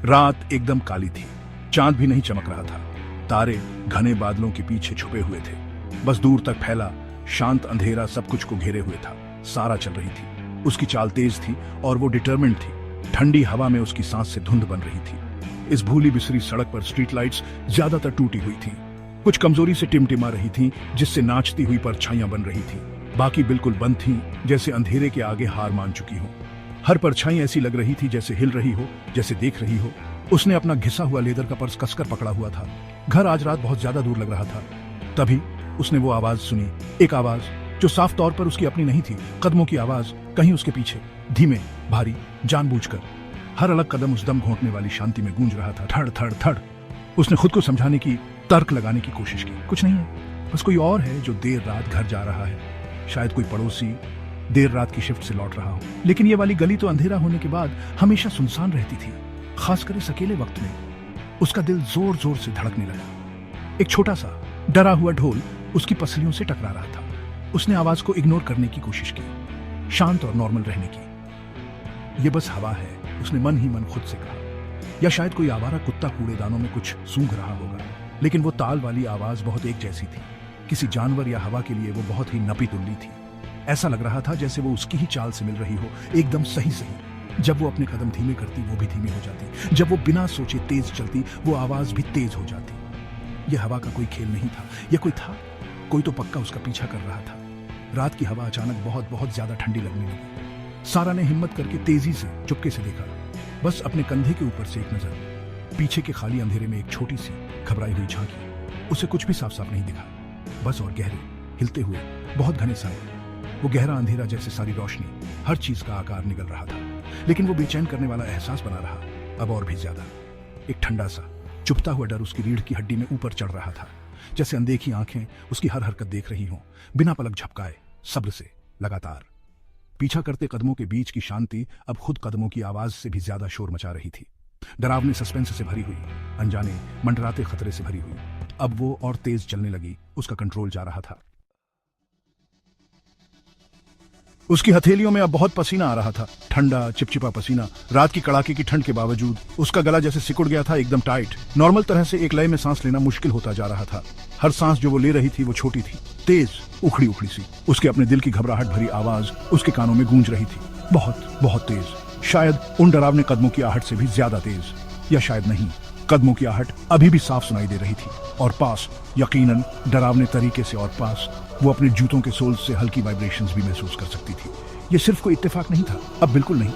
रात एकदम काली थी, चांद भी नहीं चमक रहा था। तारे घने बादलों के पीछे छुपे हुए थे। बस दूर तक फैला शांत अंधेरा सब कुछ को घेरे हुए था। सारा चल रही थी, उसकी चाल तेज थी और वो डिटरमिन्ड थी। ठंडी हवा में उसकी सांस से धुंध बन रही थी। इस भूली बिसरी सड़क पर स्ट्रीट लाइट्स ज्यादातर टूटी हुई थी, कुछ कमजोरी से टिमटिमा रही थीं, जिससे नाचती हुई परछाइयां बन रही थीं। बाकी बिल्कुल बंद थीं, जैसे अंधेरे के आगे हार मान चुकी हो। हर परछाई ऐसी लग रही थी जैसे हिल रही हो, जैसे देख रही हो। उसने अपना घिसा हुआ लेदर का पर्स कसकर पकड़ा हुआ था। घर आज रात बहुत ज्यादा दूर लग रहा था। तभी उसने वो आवाज सुनी, एक आवाज जो साफ तौर पर उसकी अपनी नहीं थी। कदमों की आवाज कहीं उसके पीछे, धीमे, भारी, जानबूझकर। हर अलग कदम उस दम घोंटने वाली शांति में गूंज रहा था, थड़ थड़ थड़। उसने खुद को समझाने की, तर्क लगाने की कोशिश की। कुछ नहीं है, बस कोई और है जो देर रात घर जा रहा है। शायद कोई पड़ोसी देर रात की शिफ्ट से लौट रहा हो। लेकिन ये वाली गली तो अंधेरा होने के बाद हमेशा सुनसान रहती थी, खासकर इस अकेले वक्त में। उसका दिल जोर जोर से धड़कने लगा। एक छोटा सा डरा हुआ ढोल उसकी पसलियों से टकरा रहा था। उसने आवाज को इग्नोर करने की कोशिश की, शांत और नॉर्मल रहने की। ये बस हवा है, उसने मन ही मन खुद से कहा। या शायद कोई आवारा कुत्ता कूड़ेदानों में कुछ सूंघ रहा होगा। लेकिन वो ताल वाली आवाज बहुत एक जैसी थी। किसी जानवर या हवा के लिए वो बहुत ही नपी तुल्ली थी। ऐसा लग रहा था जैसे वो उसकी ही चाल से मिल रही हो, एकदम सही सही। जब वो अपने कदम धीमे करती, वो भी धीमे हो जाती। जब वो बिना सोचे तेज चलती, वो आवाज भी तेज हो जाती। यह हवा का कोई खेल नहीं था, यह कोई था, कोई तो पक्का उसका पीछा कर रहा था। रात की हवा अचानक बहुत बहुत ज्यादा ठंडी लगने लगी। सारा ने हिम्मत करके तेजी से चुपके से देखा, बस अपने कंधे के ऊपर से एक नजर। पीछे के खाली अंधेरे में एक छोटी सी घबराई हुई झांकी। उसे कुछ भी साफ साफ नहीं दिखा, बस और गहरे, हिलते हुए, बहुत घने साए। वो गहरा अंधेरा जैसे सारी रोशनी, हर चीज का आकार निगल रहा था। लेकिन वो बेचैन करने वाला एहसास बना रहा, अब और भी ज्यादा। एक ठंडा सा चुभता हुआ डर उसकी रीढ़ की हड्डी में ऊपर चढ़ रहा था, जैसे अनदेखी आंखें उसकी हर हरकत देख रही हों, बिना पलक झपकाए, सब्र से, लगातार। पीछा करते कदमों के बीच की शांति अब खुद कदमों की आवाज से भी ज्यादा शोर मचा रही थी। डरावने सस्पेंस से भरी हुई, अनजाने मंडराते खतरे से भरी हुई। अब वो और तेज चलने लगी, उसका कंट्रोल जा रहा था। उसकी हथेलियों में अब बहुत पसीना आ रहा था, ठंडा चिपचिपा पसीना। रात की कड़ाके की ठंड के बावजूद उसका गला जैसे सिकुड़ गया था, एकदम टाइट। नॉर्मल तरह से एक लय में सांस लेना मुश्किल होता जा रहा था। हर सांस जो वो ले रही थी वो छोटी थी, तेज, उखड़ी उखड़ी सी। उसके अपने दिल की घबराहट भरी आवाज उसके कानों में गूंज रही थी, बहुत बहुत तेज। शायद उन डरावने कदमों की आहट से भी ज्यादा तेज, या शायद नहीं। कदमों की आहट अभी भी साफ सुनाई दे रही थी, और पास, यकीनन डरावने तरीके से और पास, वो अपने जूतों के सोल्स से हल्की वाइब्रेशंस भी महसूस कर सकती थी। ये सिर्फ कोई इत्तेफाक नहीं था, अब बिल्कुल नहीं।